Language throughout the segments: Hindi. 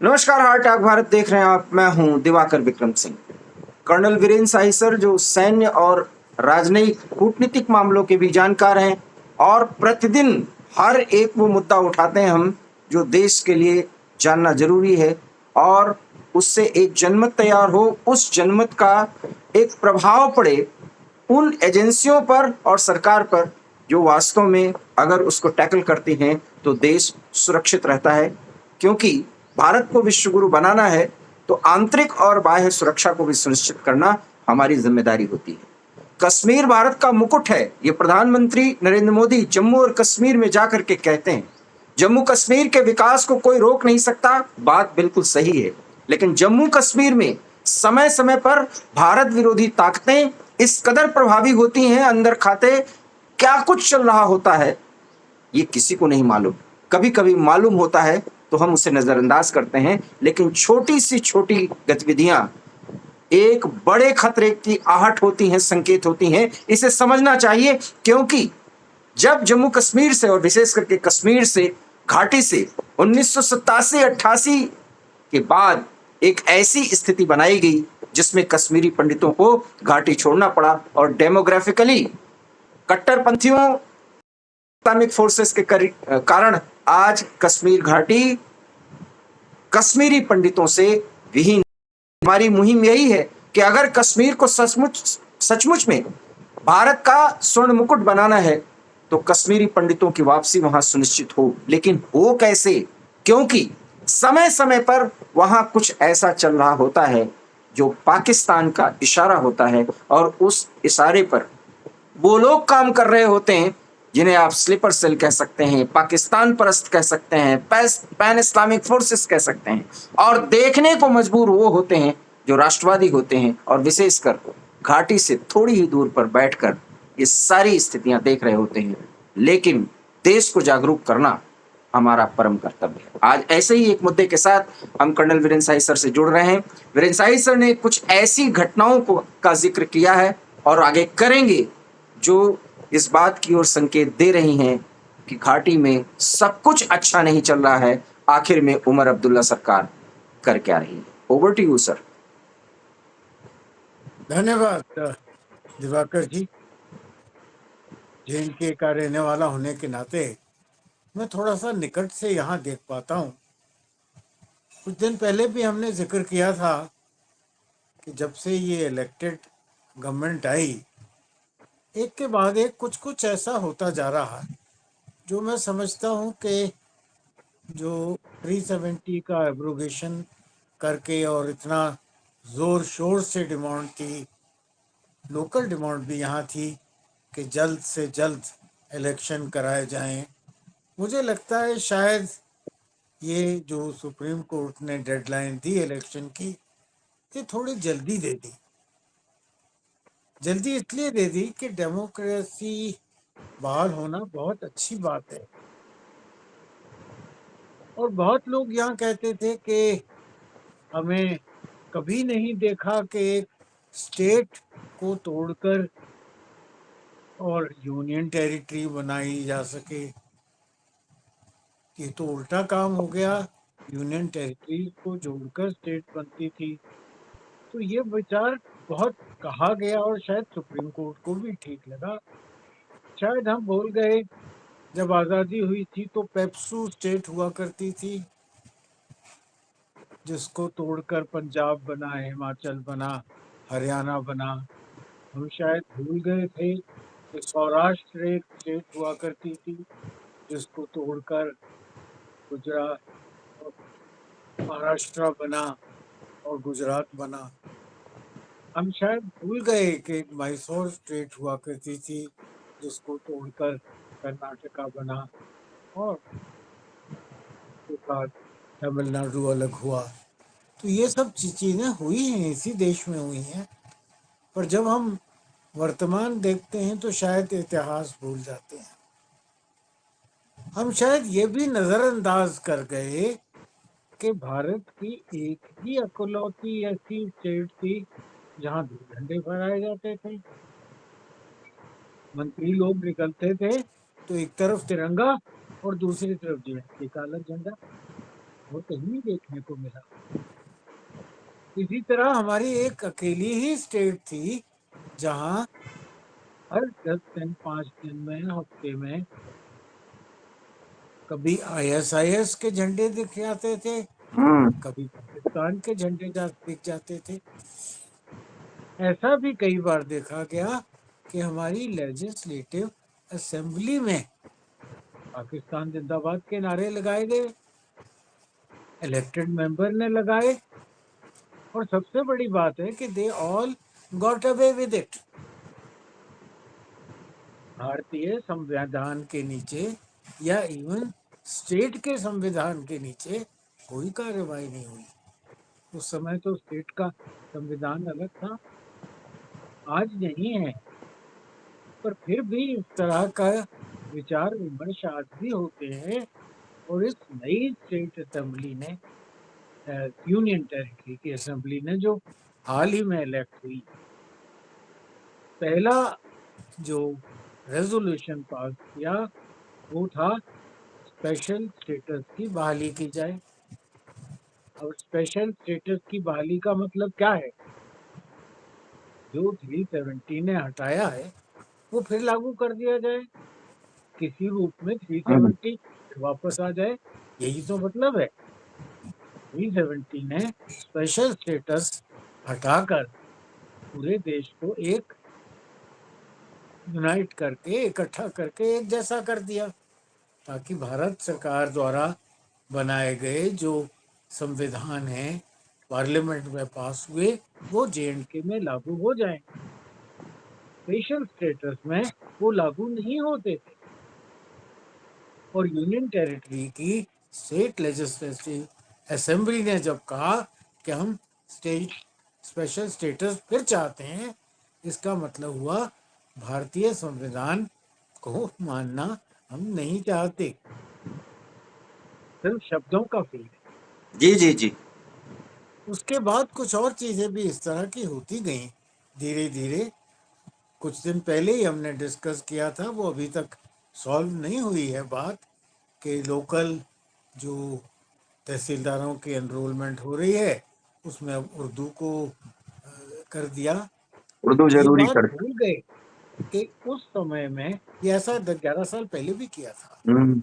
नमस्कार, हार्ट टॉक भारत देख रहे हैं आप। मैं हूं दिवाकर विक्रम सिंह। कर्नल वीरेंद्र शाही सर जो सैन्य और राजनयिक कूटनीतिक मामलों के भी जानकार हैं और प्रतिदिन हर एक वो मुद्दा उठाते हैं हम जो देश के लिए जानना जरूरी है और उससे एक जनमत तैयार हो, उस जनमत का एक प्रभाव पड़े उन एजेंसियों पर और सरकार पर जो वास्तव में अगर उसको टैकल करती हैं तो देश सुरक्षित रहता है। क्योंकि भारत को विश्व गुरु बनाना है तो आंतरिक और बाह्य सुरक्षा को भी सुनिश्चित करना हमारी जिम्मेदारी होती है। कश्मीर भारत का मुकुट है, ये प्रधानमंत्री नरेंद्र मोदी जम्मू और कश्मीर में जाकर के कहते हैं। जम्मू कश्मीर के विकास को कोई रोक नहीं सकता, बात बिल्कुल सही है। लेकिन जम्मू कश्मीर में समय समय पर भारत विरोधी ताकतें इस कदर प्रभावी होती हैं, अंदर खाते क्या कुछ चल रहा होता है ये किसी को नहीं मालूम। कभी कभी मालूम होता है तो हम उसे नजरअंदाज करते हैं, लेकिन छोटी सी छोटी गतिविधियां एक बड़े खतरे की आहट होती हैं, संकेत होती हैं। इसे समझना चाहिए क्योंकि जब जम्मू कश्मीर से और विशेष करके कश्मीर से घाटी से 1987-88 के बाद एक ऐसी स्थिति बनाई गई जिसमें कश्मीरी पंडितों को घाटी छोड़ना पड़ा और डेमोग्राफिकली कट्टरपंथियों इस्लामिक फोर्सेस के कारण आज कश्मीर घाटी कश्मीरी पंडितों से विहीन। हमारी मुहिम यही है कि अगर कश्मीर को सचमुच में भारत का स्वर्ण मुकुट बनाना है तो कश्मीरी पंडितों की वापसी वहां सुनिश्चित हो। लेकिन हो कैसे? क्योंकि समय समय पर वहां कुछ ऐसा चल रहा होता है जो पाकिस्तान का इशारा होता है और उस इशारे पर वो लोग काम कर रहे होते हैं जिन्हें आप स्लीपर सेल कह सकते हैं, पाकिस्तान परस्त कह सकते हैं, पैन इस्लामिक फोर्सेस कह सकते हैं। और देखने को मजबूर वो होते हैं जो राष्ट्रवादी होते हैं और विशेषकर घाटी से थोड़ी ही दूर पर बैठकर ये सारी स्थितियां देख रहे होते हैं। लेकिन देश को जागरूक करना हमारा परम कर्तव्य है। आज ऐसे ही एक मुद्दे के साथ हम कर्नल वीरेंद्र शाही सर से जुड़ रहे हैं। वीरेंद्र शाही सर ने कुछ ऐसी घटनाओं को का जिक्र किया है और आगे करेंगे जो इस बात की ओर संकेत दे रही हैं कि घाटी में सब कुछ अच्छा नहीं चल रहा है। आखिर में उमर अब्दुल्ला सरकार कर क्या रही है? Over to you sir. धन्यवाद दिवाकर जी। जे का रहने वाला होने के नाते मैं थोड़ा सा निकट से यहाँ देख पाता हूँ। कुछ दिन पहले भी हमने जिक्र किया था कि जब से ये इलेक्टेड गवर्नमेंट आई, एक के बाद एक कुछ कुछ ऐसा होता जा रहा है जो मैं समझता हूँ कि जो 370 का एब्रोगेशन करके और इतना जोर शोर से डिमांड थी, लोकल डिमांड भी यहाँ थी कि जल्द से जल्द इलेक्शन कराए जाएं। मुझे लगता है शायद ये जो सुप्रीम कोर्ट ने डेडलाइन दी इलेक्शन की, ये थोड़ी जल्दी दे दी। जल्दी इसलिए दे दी कि डेमोक्रेसी बहाल होना बहुत अच्छी बात है। और बहुत लोग यहाँ कहते थे कि हमें कभी नहीं देखा कि एक स्टेट को तोड़कर और यूनियन टेरिटरी बनाई जा सके। ये तो उल्टा काम हो गया, यूनियन टेरिटरी को जोड़कर स्टेट बनती थी। तो ये विचार बहुत कहा गया और शायद सुप्रीम कोर्ट को भी ठीक लगा। शायद हम भूल गए, जब आज़ादी हुई थी तो पेप्सू स्टेट हुआ करती थी, जिसको तोड़कर पंजाब बना, हिमाचल बना, हरियाणा बना। हम शायद भूल गए थे कि सौराष्ट्र एक स्टेट हुआ करती थी, जिसको तोड़कर गुजरात और महाराष्ट्र बना और गुजरात बना। हम शायद भूल गए कि एक मैसूर स्टेट हुआ करती थी, जिसको तोड़कर कर्नाटका बना और उसके बाद तमिलनाडु अलग हुआ। तो ये सब चीजें हुई हैं, इसी देश में हुई हैं। पर जब हम वर्तमान देखते हैं तो शायद इतिहास भूल जाते हैं। हम शायद ये भी नजरअंदाज कर गए कि भारत की एक ही इकलौती ऐसी स्टेट थी जहाँ दो झंडे फहराए जाते थे। मंत्री लोग निकलते थे तो एक तरफ तिरंगा और दूसरी तरफ जीएसटी का अलग झंडा। वो कहीं देखने को मिला। इसी तरह हमारी एक अकेली ही स्टेट थी जहां हर 10 दिन 5 दिन में हफ्ते में कभी आईएसआईएस के झंडे दिख जाते थे, हम्म। कभी पाकिस्तान के झंडे दिख जाते थे। ऐसा भी कई बार देखा गया कि हमारी लेजिस्लेटिव असेंबली में पाकिस्तान जिंदाबाद के नारे लगाए गए, इलेक्टेड मेंबर ने लगाए, और सबसे बड़ी बात है कि they all got away with it. भारतीय संविधान के नीचे या इवन स्टेट के संविधान के नीचे कोई कार्रवाई नहीं हुई। उस समय तो स्टेट का संविधान अलग था, आज नहीं है, पर फिर भी इस तरह का विचार विमर्श आज भी होते हैं। और इस नई स्टेट असेंबली ने, यूनियन टेरिटरी की असेंबली ने जो हाल ही में इलेक्ट हुई, पहला जो रेजोल्यूशन पास किया वो था स्पेशल स्टेटस की बहाली की जाए। और स्पेशल स्टेटस की बहाली का मतलब क्या है? जो 370 ने हटाया है वो फिर लागू कर दिया जाए, किसी रूप में 370 वापस आ जाए, यही तो मतलब है। 370 ने स्पेशल स्टेटस हटाकर पूरे देश को एक यूनाइट करके, इकट्ठा करके एक जैसा कर दिया, ताकि भारत सरकार द्वारा बनाए गए जो संविधान हैं, पार्लियामेंट में पास हुए, वो जेएंडके में लागू हो जाए। स्पेशल स्टेटस में वो लागू नहीं होते थे। और यूनियन टेरिटरी की स्टेट लेजिस्लेटिव असेंबली ने जब कहा कि हम स्टेट स्पेशल स्टेटस फिर चाहते हैं, इसका मतलब हुआ भारतीय संविधान को मानना हम नहीं चाहते। सिर्फ शब्दों का फेल है। जी जी जी। उसके बाद कुछ और चीजें भी इस तरह की होती गई धीरे धीरे। कुछ दिन पहले ही हमने डिस्कस किया था, वो अभी तक सॉल्व नहीं हुई है बात, कि लोकल जो तहसीलदारों की एनरोलमेंट हो रही है उसमें अब उर्दू को कर दिया। उर्दू ये जरूरी बात कर। भूल गए कि उस समय में ये ऐसा 11 साल पहले भी किया था। हम्म।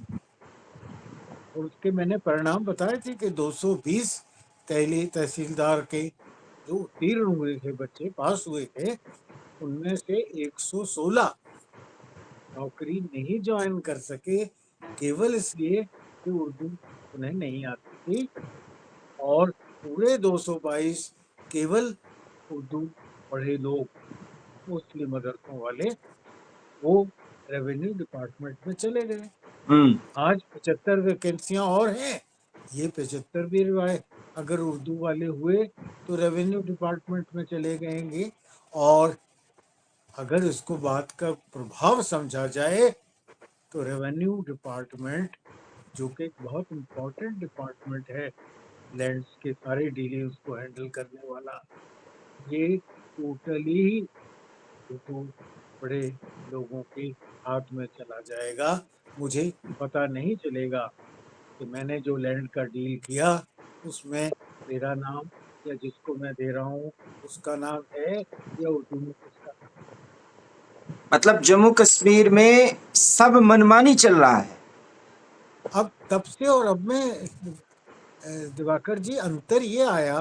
और उसके मैंने परिणाम बताए थे कि 220 तहसीलदार के जो तीर उम्र के बच्चे पास हुए थे, उनमें से 116 नौकरी नहीं ज्वाइन कर सके, केवल इसलिए कि उर्दू उन्हें नहीं आती थी। और पूरे 222 केवल उर्दू पढ़े लोग, मुस्लिम मदरसों वाले, वो रेवेन्यू डिपार्टमेंट में चले गए। हम्म। आज 75 वैकेंसियां और हैं। ये 75 भी अगर उर्दू वाले हुए तो रेवेन्यू डिपार्टमेंट में चले गएंगे। और अगर इसको बात का प्रभाव समझा जाए तो रेवेन्यू डिपार्टमेंट, जो कि एक बहुत इम्पोर्टेंट डिपार्टमेंट है, लैंड्स के सारे डीलिंग्स को हैंडल करने वाला, ये टोटली तो बड़े लोगों के हाथ में चला जाएगा। मुझे पता नहीं चलेगा कि मैंने जो लैंड का डील किया उसमें मेरा नाम या जिसको मैं दे रहा हूँ उसका नाम है या उर्दू में किसका नाम। मतलब जम्मू कश्मीर में सब मनमानी चल रहा है। अब तब से और अब में दिवाकर जी अंतर ये आया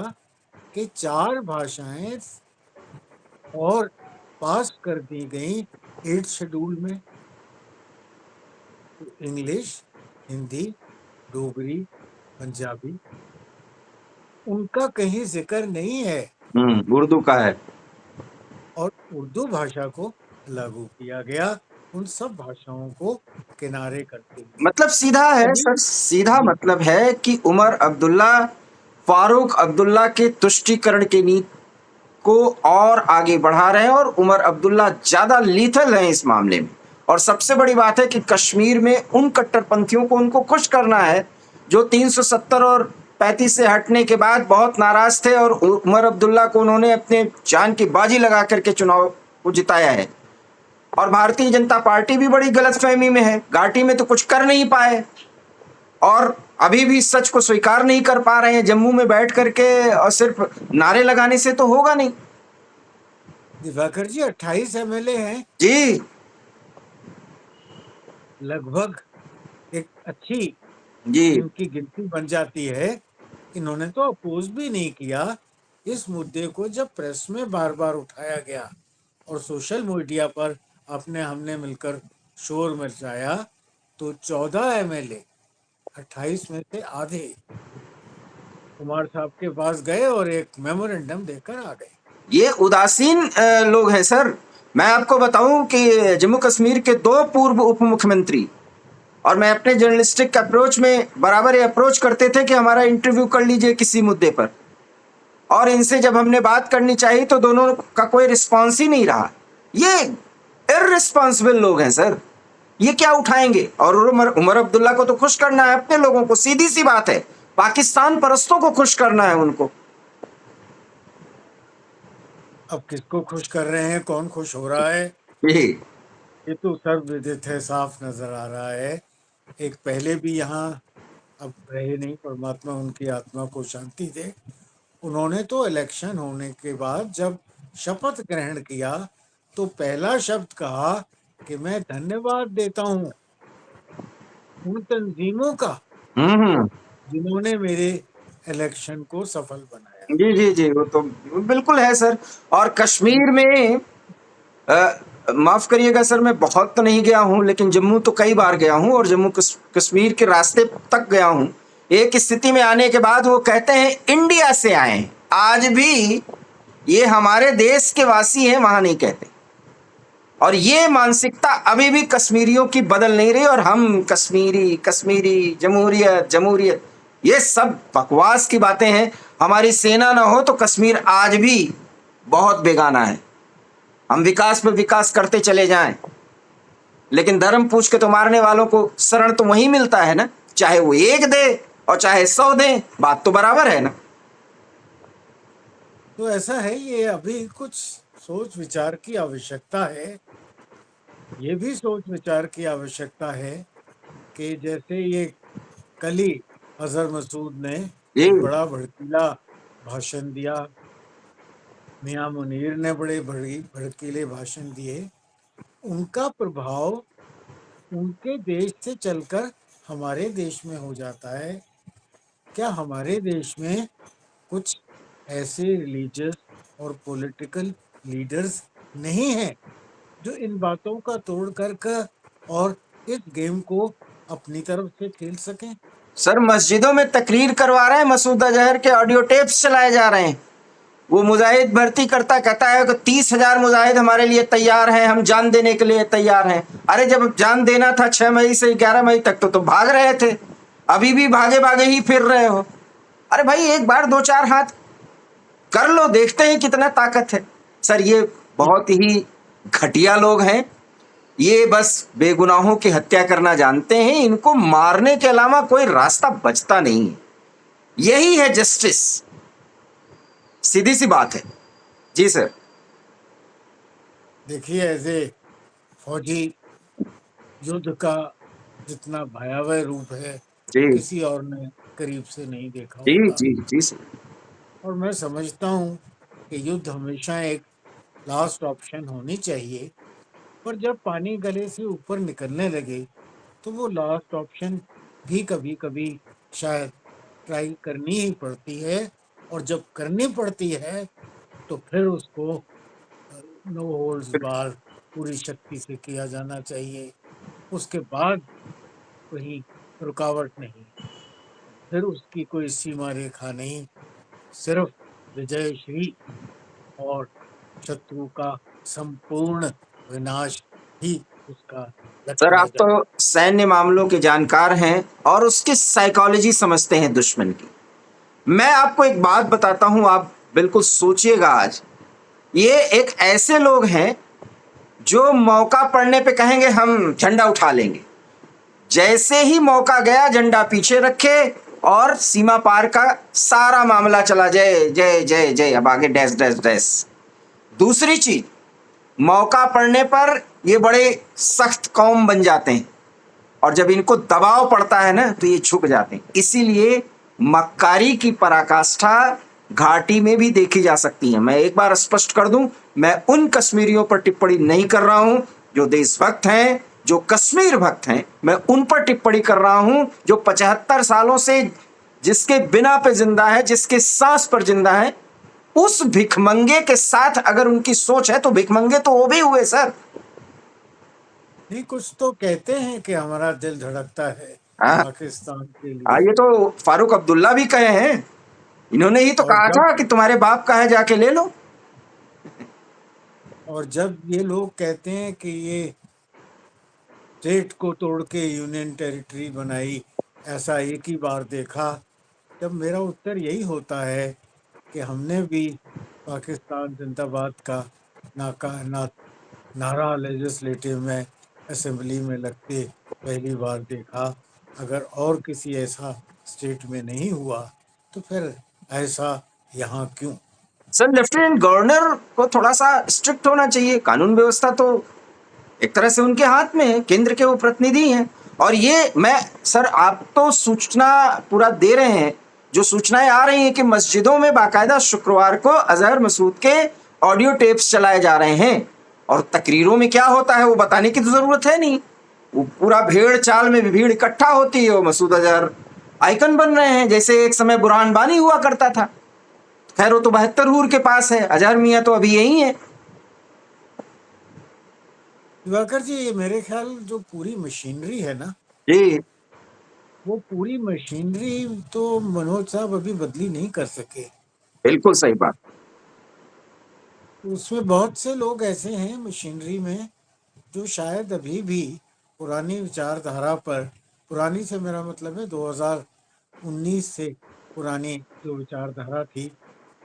कि 4 भाषाएं और पास कर दी गई 8th शेड्यूल में। इंग्लिश, हिंदी, डोगरी, पंजाबी, उनका कहीं जिक्र नहीं है। उर्दू का है। और उर्दू भाषा को लागू किया गया, उन सब भाषाओं को किनारे करते हुए। मतलब सीधा है अभी सर, सीधा जी मतलब है कि उमर अब्दुल्ला फारूक अब्दुल्ला के तुष्टीकरण की नीति को और आगे बढ़ा रहे हैं, और उमर अब्दुल्ला ज्यादा लीथल हैं इस मामले में। और सबसे बड़ी बात है कि कश्मीर में उन कट्टरपंथियों को उनको खुश करना है जो 370 और 35 से हटने के बाद बहुत नाराज थे, और उमर अब्दुल्ला को उन्होंने अपने जान की बाजी लगा करके चुनाव को जिताया है। और भारतीय जनता पार्टी भी बड़ी गलतफहमी में है, घाटी में तो कुछ कर नहीं पाए। और अभी भी सच को स्वीकार नहीं कर पा रहे हैं जम्मू में बैठ करके, और सिर्फ नारे लगाने से तो होगा नहीं। दिवाकर जी 28 एमएलए हैं, जी लगभग एक अच्छी जी इनकी गिनती बन जाती है। इन्होंने तो अपोज भी नहीं किया इस मुद्दे को जब प्रेस में बार बार उठाया गया और सोशल मीडिया पर अपने हमने मिलकर शोर मचाया। तो 14 एमएलए 28 में से आधे कुमार साहब के पास गए और एक मेमोरेंडम देकर आ गए। ये उदासीन लोग हैं सर। मैं आपको बताऊं कि जम्मू कश्मीर के 2 पूर्व उप मुख्यमंत्री, और मैं अपने जर्नलिस्टिक अप्रोच में बराबर ये अप्रोच करते थे कि हमारा इंटरव्यू कर लीजिए किसी मुद्दे पर, और इनसे जब हमने बात करनी चाहिए तो दोनों का कोई रिस्पॉन्स ही नहीं रहा। ये इररिस्पॉन्सिबल लोग हैं सर। ये क्या उठाएंगे? और उमर अब्दुल्ला को तो खुश करना है अपने लोगों को, सीधी सी बात है। पाकिस्तान परस्तों को खुश करना है उनको। अब किसको खुश कर रहे हैं, कौन खुश हो रहा है, जी ये तो सर्वविदित है, साफ नजर आ रहा है। एक पहले भी यहाँ अब रहे नहीं, परमात्मा उनकी आत्मा को शांति दे। उन्होंने तो इलेक्शन होने के बाद जब शपथ ग्रहण किया तो पहला शब्द कहा कि मैं धन्यवाद देता हूँ उन तंजीमों का हम्म। जिन्होंने मेरे इलेक्शन को सफल बनाया। जी जी जी, वो तो बिल्कुल है सर। और कश्मीर में माफ करिएगा सर, मैं बहुत तो नहीं गया हूं, लेकिन जम्मू तो कई बार गया हूं, और जम्मू कश्मीर के रास्ते तक गया हूं। एक स्थिति में आने के बाद वो कहते हैं इंडिया से आए हैं। आज भी ये हमारे देश के वासी हैं वहां नहीं कहते। और ये मानसिकता अभी भी कश्मीरियों की बदल नहीं रही। और हम कश्मीरी कश्मीरी, जमहूरियत जमहूरियत, ये सब बकवास की बातें हैं। हमारी सेना ना हो तो कश्मीर आज भी बहुत बेगाना है। हम विकास पे विकास करते चले जाएं, लेकिन धर्म पूछ के तो मारने वालों को शरण तो वहीं मिलता है ना, चाहे वो 1 दे और चाहे 100 दे, बात तो बराबर है ना। तो ऐसा है, ये अभी कुछ सोच विचार की आवश्यकता है। ये भी सोच विचार की आवश्यकता है कि जैसे ये कल ही अजहर मसूद ने जी एक बड़ा भड़कीला भाषण दिया, मियां मुनीर ने बड़े भड़कीले भाषण दिए, उनका प्रभाव उनके देश से चलकर हमारे देश में हो जाता है। क्या हमारे देश में कुछ ऐसे रिलीजियस और पॉलिटिकल लीडर्स नहीं हैं जो इन बातों का तोड़ कर और इस गेम को अपनी तरफ से खेल सकें? सर, मस्जिदों में तकरीर करवा रहे हैं, मसूद अजहर के ऑडियो टेप्स चलाए जा रहे हैं। वो मुजाहिद भर्ती करता कहता है कि 30,000 मुजाहिद हमारे लिए तैयार हैं, हम जान देने के लिए तैयार हैं। अरे जब जान देना था 6 मई से 11 मई तक तो भाग रहे थे, अभी भी भागे भागे ही फिर रहे हो। अरे भाई, एक बार 2-4 हाथ कर लो, देखते हैं कितना ताकत है। सर, ये बहुत ही घटिया लोग हैं। ये बस बेगुनाहों की हत्या करना जानते हैं। इनको मारने के अलावा कोई रास्ता बचता नहीं है। यही है जस्टिस, सीधी सी बात है। जी सर। देखिए, ऐसे फौजी युद्ध का जितना भयावह रूप है जी किसी और ने करीब से नहीं देखा जी होगा। जी जी सर। और मैं समझता हूँ कि युद्ध हमेशा एक लास्ट ऑप्शन होनी चाहिए, पर जब पानी गले से ऊपर निकलने लगे तो वो लास्ट ऑप्शन भी कभी कभी शायद ट्राई करनी ही पड़ती है। और जब करनी पड़ती है तो फिर उसको नो होल्ड्स बार पूरी शक्ति से किया जाना चाहिए। उसके बाद कोई रुकावट नहीं, फिर उसकी कोई सीमा रेखा नहीं, सिर्फ विजय श्री और शत्रु का संपूर्ण विनाश ही उसका सर, लक्ष्य रह आप जाता। तो सैन्य मामलों के जानकार हैं और उसकी साइकोलॉजी समझते हैं दुश्मन की। मैं आपको एक बात बताता हूं, आप बिल्कुल सोचिएगा। आज ये एक ऐसे लोग हैं जो मौका पड़ने पे कहेंगे हम झंडा उठा लेंगे। जैसे ही मौका गया, झंडा पीछे रखे और सीमा पार का सारा मामला चला, जय जय जय जय, अब आगे डैश डैश डैश। दूसरी चीज, मौका पड़ने पर ये बड़े सख्त कौम बन जाते हैं। और जब इनको दबाव पड़ता है ना तो ये झुक जाते हैं। इसीलिए मक्कारी की पराकाष्ठा घाटी में भी देखी जा सकती है। मैं एक बार स्पष्ट कर दूं, मैं उन कश्मीरियों पर टिप्पणी नहीं कर रहा हूं जो देशभक्त हैं, जो कश्मीर भक्त हैं। मैं उन पर टिप्पणी कर रहा हूं जो 75 सालों से जिसके बिना पे जिंदा है, जिसके सांस पर जिंदा है। उस भिखमंगे के साथ अगर उनकी सोच है तो भिखमंगे तो वो भी हुए सर। नहीं, कुछ तो कहते हैं कि हमारा दिल धड़कता है हाँ पाकिस्तान के हाँ, लिए। ये तो फारूक अब्दुल्ला भी कहे हैं। इन्होंने ही तो और कहा जब था कि तुम्हारे बाप का है जाके ले लो। और जब ये लोग कहते हैं कि ये स्टेट को तोड़ के यूनियन टेरिटरी बनाई, ऐसा एक ही बार देखा, जब मेरा उत्तर यही होता है कि हमने भी पाकिस्तान जिंदाबाद का ना नारा लेजिस्लेटिव में असेंबली में लगते पहली बार देखा। अगर और किसी ऐसा स्टेट में नहीं हुआ तो फिर ऐसा यहाँ क्यों? सर लेफ्टिनेंट गवर्नर को थोड़ा सा स्ट्रिक्ट होना चाहिए। कानून व्यवस्था तो एक तरह से उनके हाथ में है, केंद्र के वो प्रतिनिधि हैं। और ये मैं सर, आप तो सूचना पूरा दे रहे हैं। जो सूचनाएं आ रही हैं कि मस्जिदों में बाकायदा शुक्रवार को अजहर मसूद के ऑडियो टेप्स चलाए जा रहे हैं, और तकरीरों में क्या होता है वो बताने की तो जरूरत है नहीं। वो पूरा भेड़ चाल में भी भीड़ इकट्ठा होती है, वो मसूद अजहर आइकन बन रहे हैं, जैसे एक समय बुरहान बानी हुआ करता था। खैर वो तो 72 हूर के पास है, अजहर मियाँ तो अभी यही है। दिवाकर जी, ये मेरे ख्याल जो पूरी मशीनरी है ना, जी वो पूरी मशीनरी तो मनोज साहब अभी बदली नहीं कर सके। बिल्कुल सही बात। उसमें बहुत से लोग ऐसे हैं मशीनरी में जो शायद अभी भी पुरानी विचारधारा पर, पुरानी से मेरा मतलब है 2019 से पुरानी जो विचारधारा थी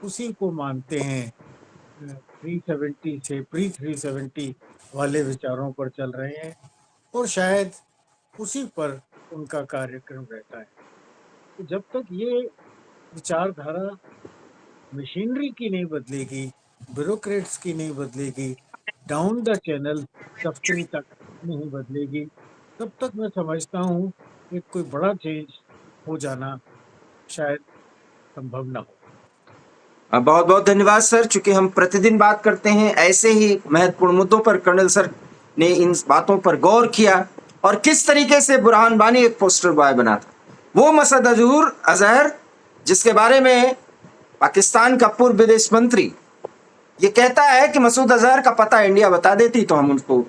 उसी को मानते हैं। 370 से प्री 370 वाले विचारों पर चल रहे हैं और शायद उसी पर उनका कार्यक्रम रहता है। तो जब तक ये विचारधारा मशीनरी की नहीं बदलेगी, ब्यूरोक्रेट्स की नहीं बदलेगी, डाउन द चैनल दफ्तरी तक नहीं बदलेगी, तब तक मैं समझता हूँ कि कोई बड़ा चेंज हो जाना शायद संभव ना हो। बहुत बहुत धन्यवाद सर। चूंकि हम प्रतिदिन बात करते हैं ऐसे ही महत्वपूर्ण मुद्दों पर, कर्नल सर ने इन बातों पर गौर किया और किस तरीके से बुरहान बानी एक पोस्टर बॉय बना था। वो मसूद अजहर जिसके बारे में पाकिस्तान का पूर्व विदेश मंत्री ये कहता है कि मसूद अजहर का पता इंडिया बता देती तो हम उनको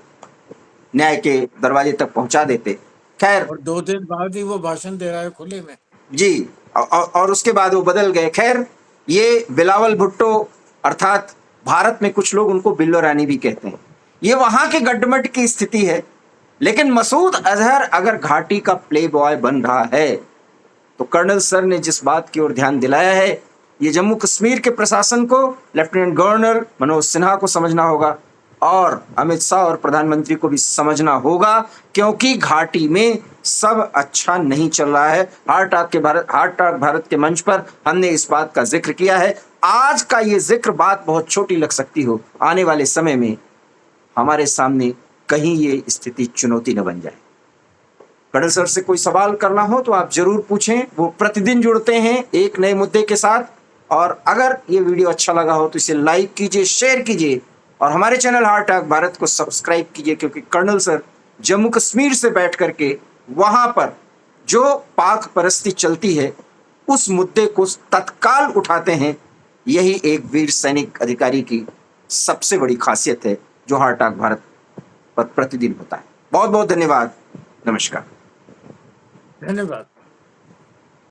न्याय के दरवाजे तक पहुंचा देते। खैर और 2 दिन बाद ही वो भाषण दे रहा है खुले में। जी, और उसके बाद वो बदल गए। खैर ये बिलावल भुट्टो, अर्थात भारत में कुछ लोग उनको बिल्लो रानी भी कहते हैं, ये वहां के गड्ढमट की स्थिति है। लेकिन मसूद अजहर अगर घाटी का प्ले बॉय बन रहा है तो कर्नल सर ने जिस बात की ओर ध्यान दिलाया है, ये जम्मू कश्मीर के प्रशासन को, लेफ्टिनेंट गवर्नर मनोज सिन्हा को समझना होगा और अमित शाह और प्रधानमंत्री को भी समझना होगा, क्योंकि घाटी में सब अच्छा नहीं चल रहा है। हार्ट टॉक भारत के मंच पर हमने इस बात का जिक्र किया है। आज का ये जिक्र बात बहुत छोटी लग सकती हो, आने वाले समय में हमारे सामने कहीं ये स्थिति चुनौती न बन जाए। कर्नल सर से कोई सवाल करना हो तो आप जरूर पूछें। वो प्रतिदिन जुड़ते हैं एक नए मुद्दे के साथ। और अगर ये वीडियो अच्छा लगा हो तो इसे लाइक कीजिए, शेयर कीजिए और हमारे चैनल हार्ट टॉक भारत को सब्सक्राइब कीजिए, क्योंकि कर्नल सर जम्मू कश्मीर से बैठ करके वहां पर जो पाक परस्ती चलती है उस मुद्दे को तत्काल उठाते हैं। यही एक वीर सैनिक अधिकारी की सबसे बड़ी खासियत है जो हार्ट टॉक भारत पर प्रतिदिन होता है। बहुत बहुत धन्यवाद। नमस्कार। धन्यवाद।